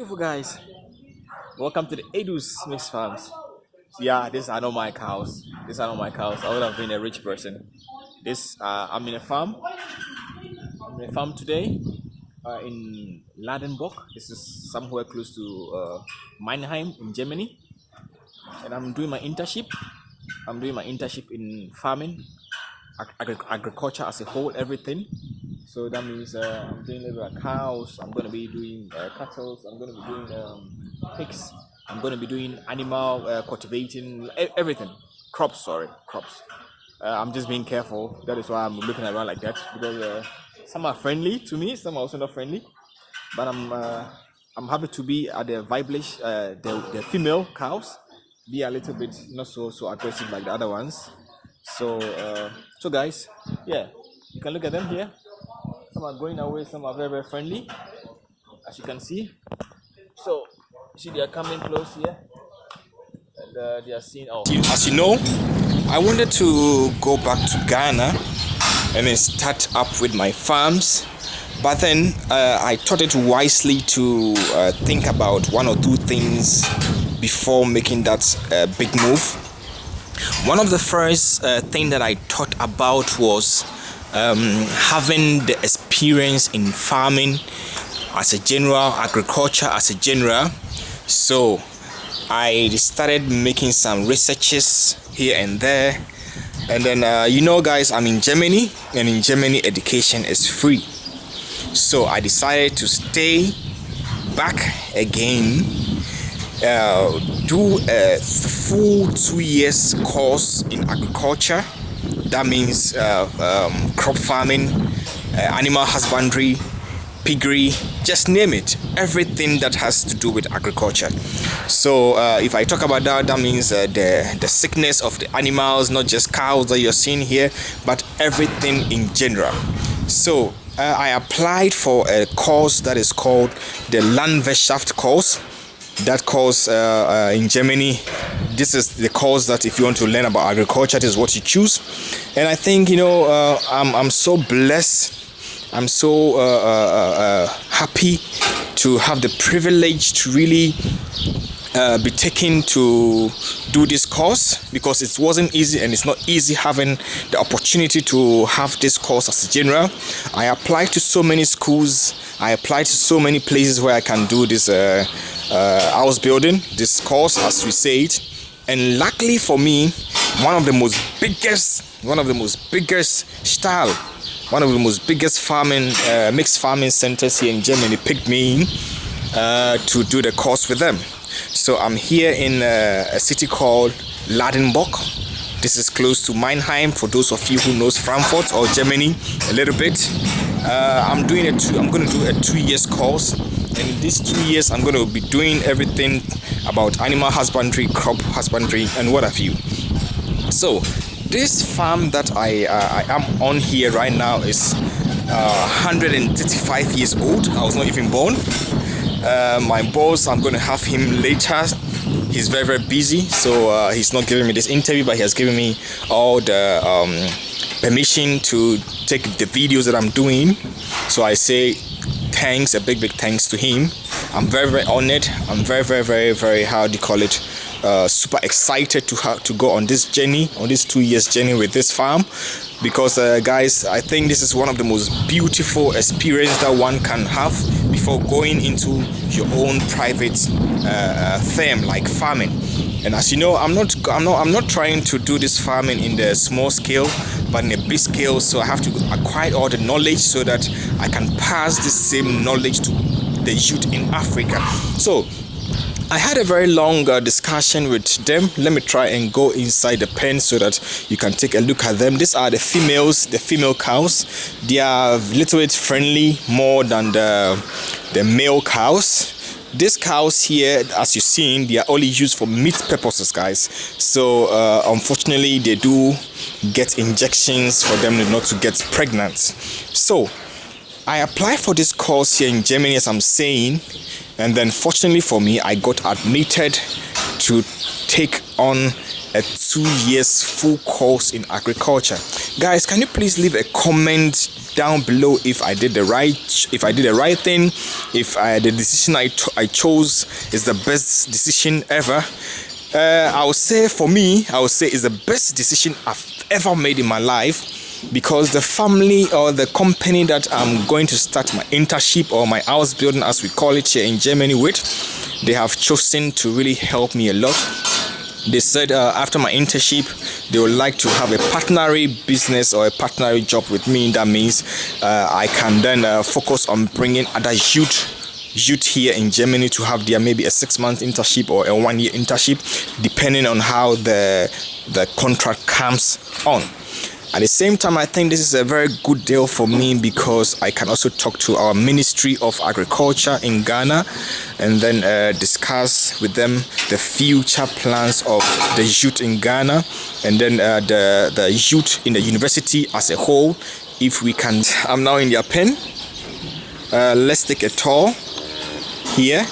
Beautiful guys, welcome to the AIDOO'S mixed farms. Yeah, these are not my cows. These are not my cows. I would have been a rich person. I'm in a farm. I'm in a farm today in Ladenburg. This is somewhere close to Mannheim in Germany, and I'm doing my internship. I'm doing my internship in farming, agriculture as a whole, everything. So that means I'm doing a little bit of cows. I'm going to be doing cattle. I'm going to be doing pigs. I'm going to be doing animal cultivating, everything. Crops. I'm just being careful. That is why I'm looking around like that, because some are friendly to me, some are also not friendly. But I'm happy to be at the Weiblich, the female cows. Be a little bit not so aggressive like the other ones. So guys, yeah, you can look at them here. Some are going away, some are very friendly, as you can see. So you see they are coming close here, and they are seeing. As you know, I wanted to go back to Ghana and then start up with my farms, but then I thought it wisely to think about one or two things before making that big move. One of the first thing that I thought about was having the experience in farming as a general, agriculture as a general. So I started making some researches here and there, and then guys, I'm in Germany, and in Germany education is free. So I decided to stay back again, do a full 2 years course in agriculture. That means crop farming, animal husbandry, piggery, just name it, everything that has to do with agriculture. So if I talk about that, that means the sickness of the animals, not just cows that you're seeing here, but everything in general. So I applied for a course that is called the Landwirtschaft course. That course in Germany, this is the course that if you want to learn about agriculture, this is what you choose. And I think I'm so blessed. I'm so happy to have the privilege to really be taken to do this course, because it wasn't easy, and it's not easy having the opportunity to have this course as a general. I applied to so many schools. I applied to so many places where I can do this house building, this course as we say it. And luckily for me, one of the most biggest farming mixed farming centers here in Germany picked me in to do the course with them. So I'm here in a city called Ladenburg. This is close to Mannheim, for those of you who knows Frankfurt or Germany a little bit. I'm going to do a 2 years course, and in these 2 years I'm going to be doing everything about animal husbandry, crop husbandry, and what have you. So this farm that I am on here right now is 135 years old. I was not even born. My boss, I'm going to have him later. He's very busy, so he's not giving me this interview, but he has given me all the permission to take the videos that I'm doing. So I say thanks, a big thanks to him. I'm very honored. I'm very how do you call it, super excited to go on this journey, on this 2 years journey with this farm, because guys, I think this is one of the most beautiful experience that one can have before going into your own private firm like farming. And as you know, I'm not trying to do this farming in the small scale, but in a big scale. So I have to acquire all the knowledge so that I can pass this same knowledge to the youth in Africa. So I had a very long discussion with them. Let me try and go inside the pen so that you can take a look at them. These are the females, the female cows. They are a little bit friendly more than the male cows. These cows here, as you've seen, they are only used for meat purposes, guys. So unfortunately, they do get injections for them not to get pregnant. So I applied for this course here in Germany, as I'm saying, and then fortunately for me, I got admitted to take on a 2 years full course in agriculture. Guys, can you please leave a comment down below if I did the right thing, if the decision I chose is the best decision ever. I would say for me, it's the best decision I've ever made in my life, because the family or the company that I'm going to start my internship or my house building, as we call it here in Germany with, they have chosen to really help me a lot. They said after my internship, they would like to have a partnership business or a partnership job with me. That means I can then focus on bringing other youth here in Germany to have their maybe a 6-month internship or a 1-year internship, depending on how the contract comes on. At the same time, I think this is a very good deal for me, because I can also talk to our Ministry of Agriculture in Ghana and then discuss with them the future plans of the youth in Ghana, and then the youth in the university as a whole. If we can, I'm now in their pen. Let's take a tour here.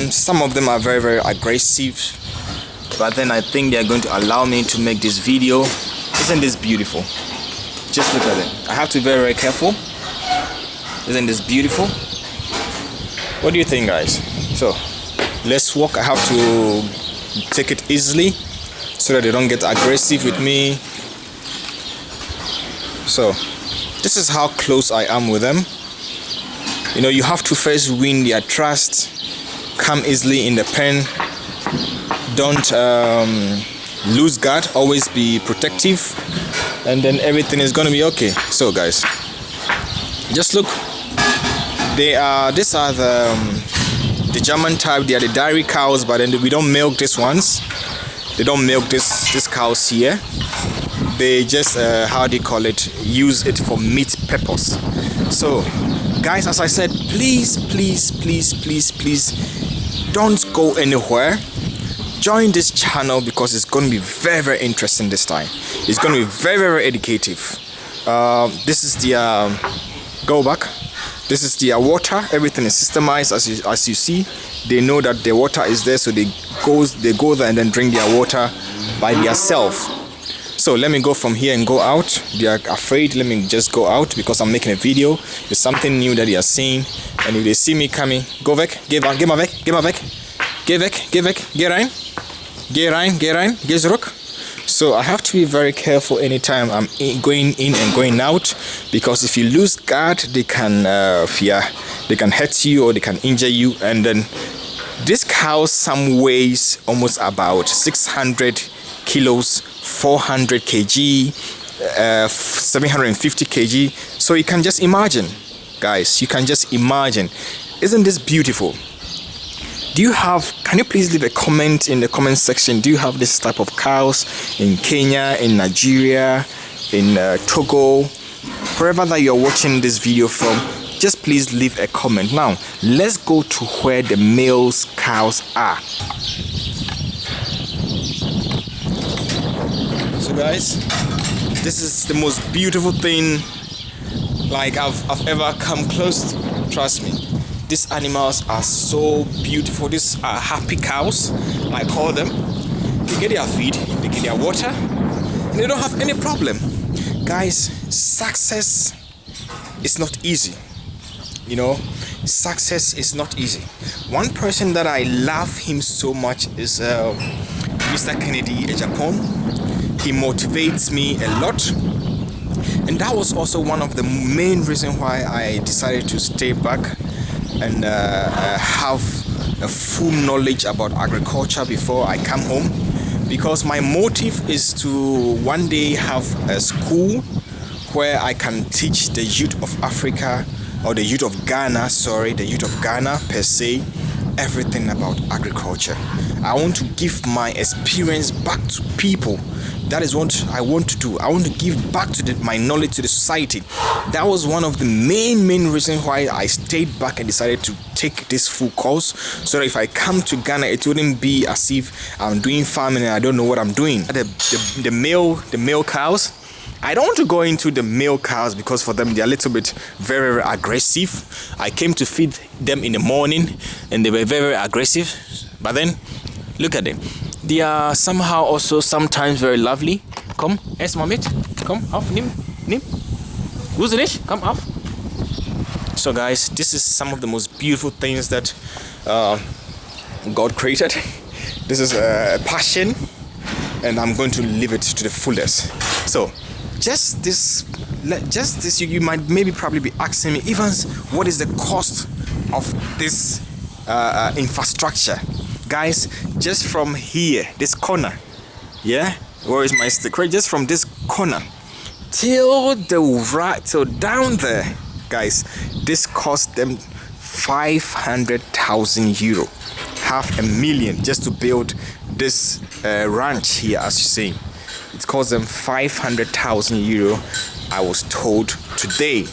Some of them are very, very aggressive, but then I think they are going to allow me to make this video. Isn't this beautiful? Just look at it. I have to be very, very careful. Isn't this beautiful? What do you think, guys? So let's walk. I have to take it easily so that they don't get aggressive with me. So this is how close I am with them. You know, you have to first win their trust. Come easily in the pen. Don't lose guard, always be protective, and then everything is gonna be okay. So guys, just look, these are the German type. They are the dairy cows, but then we don't milk these ones. They don't milk these cows here. They just how do you call it, use it for meat purpose. So guys, as I said, please don't go anywhere. Join this channel, because it's going to be very, very interesting this time. It's going to be very, very educative. This is the go back. This is the water. Everything is systemized, as you see. They know that the water is there, so they go there and then drink their water by themselves. So let me go from here and go out. They are afraid. Let me just go out because I'm making a video. It's something new that they are seeing, and if they see me coming, go back. Get my back. Get back. Get rein. Get zurück. So I have to be very careful anytime I'm going in and going out, because if you lose guard, they can hurt you or they can injure you. And then this cow some weighs almost about 600 kilos, 400 kg, 750 kg. So you can just imagine, guys. You can just imagine. Isn't this beautiful? Can you please leave a comment in the comment section? Do you have this type of cows in Kenya, in Nigeria, in Togo, wherever that you're watching this video from? Just please leave a comment. Now, let's go to where the male cows are. So guys, this is the most beautiful thing like I've ever come close to. Trust me. These animals are so beautiful. These are happy cows, I call them. They get their feed, they get their water, and they don't have any problem. Guys, success is not easy. You know, success is not easy. One person that I love him so much is Mr. Kennedy in Japan. He motivates me a lot. And that was also one of the main reasons why I decided to stay back and have a full knowledge about agriculture before I come home, because my motive is to one day have a school where I can teach the youth of Africa, or the youth of Ghana, the youth of Ghana per se, everything about agriculture. I want to give my experience back to people. That is what I want to do. I want to give back to my knowledge to the society. That was one of the main reasons why I stayed back and decided to take this full course, so that if I come to Ghana, it wouldn't be as if I'm doing farming and I don't know what I'm doing. The male cows, I don't want to go into the male cows because for them they're a little bit very, very aggressive. I came to feed them in the morning and they were very, very aggressive. But then look at them. They are somehow also sometimes very lovely. Come, yes, Mamit. Komm, auf, nimm. Wo sind ich? Komm, auf. So guys, this is some of the most beautiful things that God created. This is a passion, and I'm going to live it to the fullest. So just this, you might maybe probably be asking me, Evans, what is the cost of this infrastructure? Guys, just from here, this corner, yeah, where is my stick? Right, just from this corner till the right, so down there, guys, this cost them 500,000 euro, $500,000 just to build this ranch here. As you see, it cost them 500,000 euro, I was told today.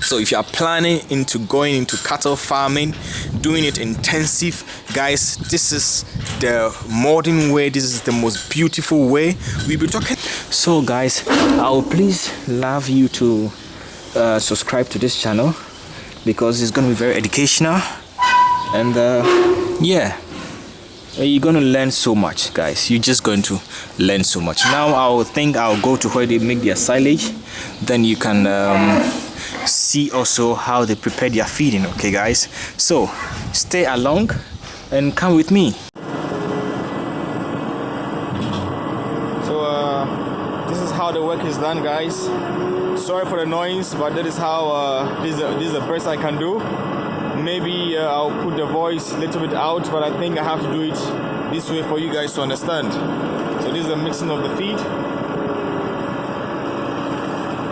So if you are planning into going into cattle farming, doing it intensive, guys, this is the modern way. This is the most beautiful way we'll be talking. So guys, I will please love you to subscribe to this channel, because it's going to be very educational, and yeah, you're going to learn so much, guys. You're just going to learn so much. Now I'll go to where they make their silage, then you can see also how they prepare their feeding. Okay guys, so stay along and come with me. So this is how the work is done, guys. Sorry for the noise, but that is how this is the best I can do. Maybe I'll put the voice a little bit out, but I think I have to do it this way for you guys to understand. So this is the mixing of the feed,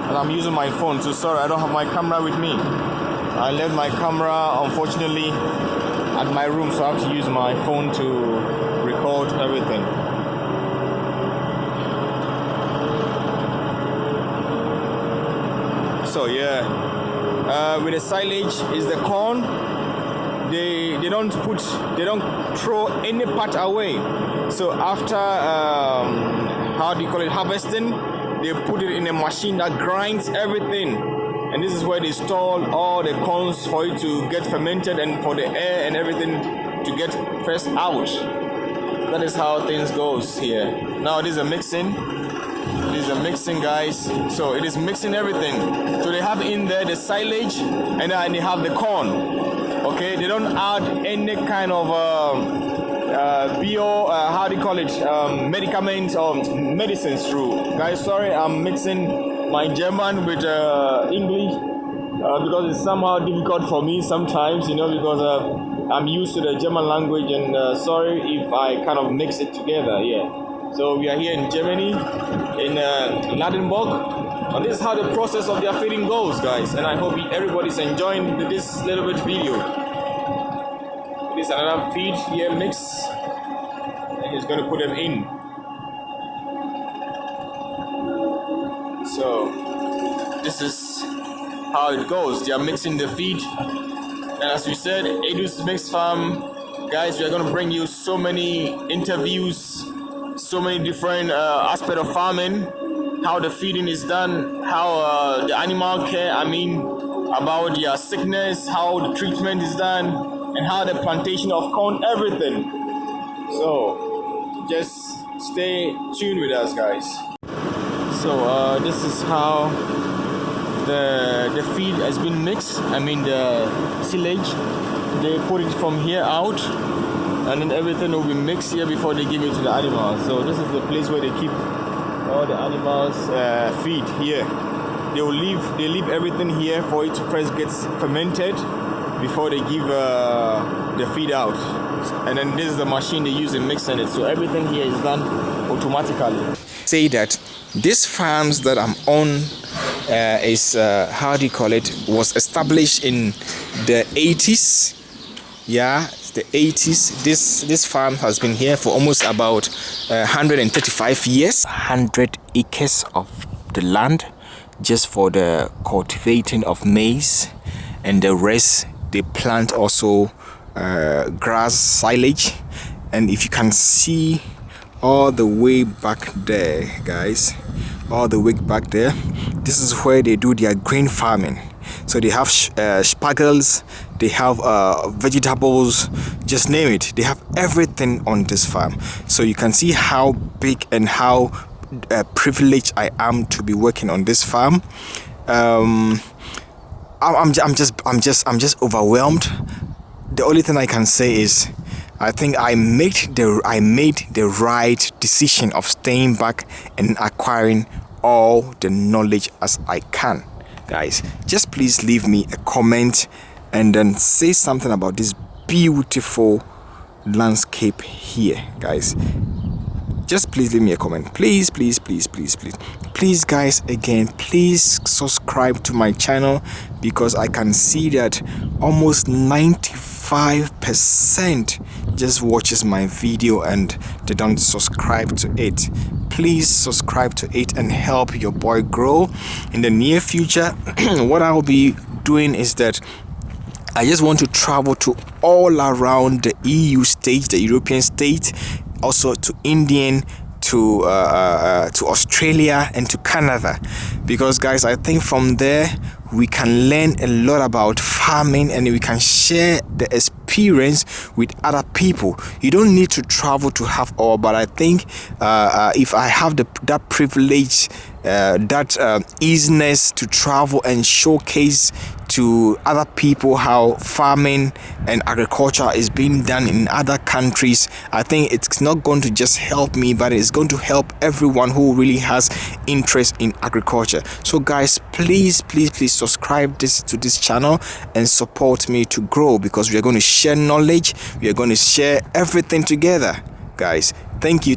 and I'm using my phone, so sorry I don't have my camera with me. I left my camera, unfortunately, at my room, so I have to use my phone to record everything. So yeah, with the silage is the corn. They don't throw any part away. So after harvesting, they put it in a machine that grinds everything, and this is where they store all the corns for it to get fermented and for the air and everything to get first out. That is how things goes here. Now this is a mixing. This is a mixing, guys. So it is mixing everything. So they have in there the silage, and then they have the corn. Okay, they don't add any kind of medicaments or medicines through. Guys, sorry, I'm mixing my German with English because it's somehow difficult for me sometimes, because I'm used to the German language, and sorry if I kind of mix it together. Yeah. So we are here in Germany, in Ladenburg, and this is how the process of their feeding goes, guys. And I hope everybody's enjoying this little bit video. This is another feed here mix, and he's going to put them in. So this is how it goes. They are mixing the feed, and as we said, AIDOO'S Mixed Farm, guys, we are going to bring you so many interviews, so many different aspects of farming, how the feeding is done, how the animal care, about their sickness, how the treatment is done, and how the plantation of corn, everything. So just stay tuned with us, guys. So this is how the feed has been mixed. The silage, they put it from here out, and then everything will be mixed here before they give it to the animals. So this is the place where they keep all the animals feed here. They leave everything here for it to first get fermented before they give the feed out. And then this is the machine they use in mixing it. So everything here is done automatically. Say that these farms that I'm on is was established in the 80s. Yeah, the 80s. This farm has been here for almost about 135 years. 100 acres of the land just for the cultivating of maize, and the rest they plant also grass, silage. And if you can see all the way back there, guys, all the way back there, this is where they do their grain farming. So they have spargles, they have vegetables, just name it. They have everything on this farm. So you can see how big and how privileged I am to be working on this farm. I'm just overwhelmed. The only thing I can say is I think I made the right decision of staying back and acquiring all the knowledge as I can. Guys, just please leave me a comment and then say something about this beautiful landscape here, guys. Just please leave me a comment. Please guys, again, please subscribe to my channel, because I can see that almost 95% just watches my video and they don't subscribe to it. Please subscribe to it and help your boy grow. In the near future, what I'll be doing is that I just want to travel to all around the EU states, the European states, also to Indian, to Australia and to Canada, because guys, I think from there we can learn a lot about farming and we can share the experience with other people. You don't need to travel to have all, but I think if I have that privilege, that easiness to travel and showcase to other people how farming and agriculture is being done in other countries, I think it's not going to just help me, but it's going to help everyone who really has interest in agriculture. So guys, please subscribe to this channel and support me to grow, because we are going to share knowledge, we are going to share everything together. Guys, thank you.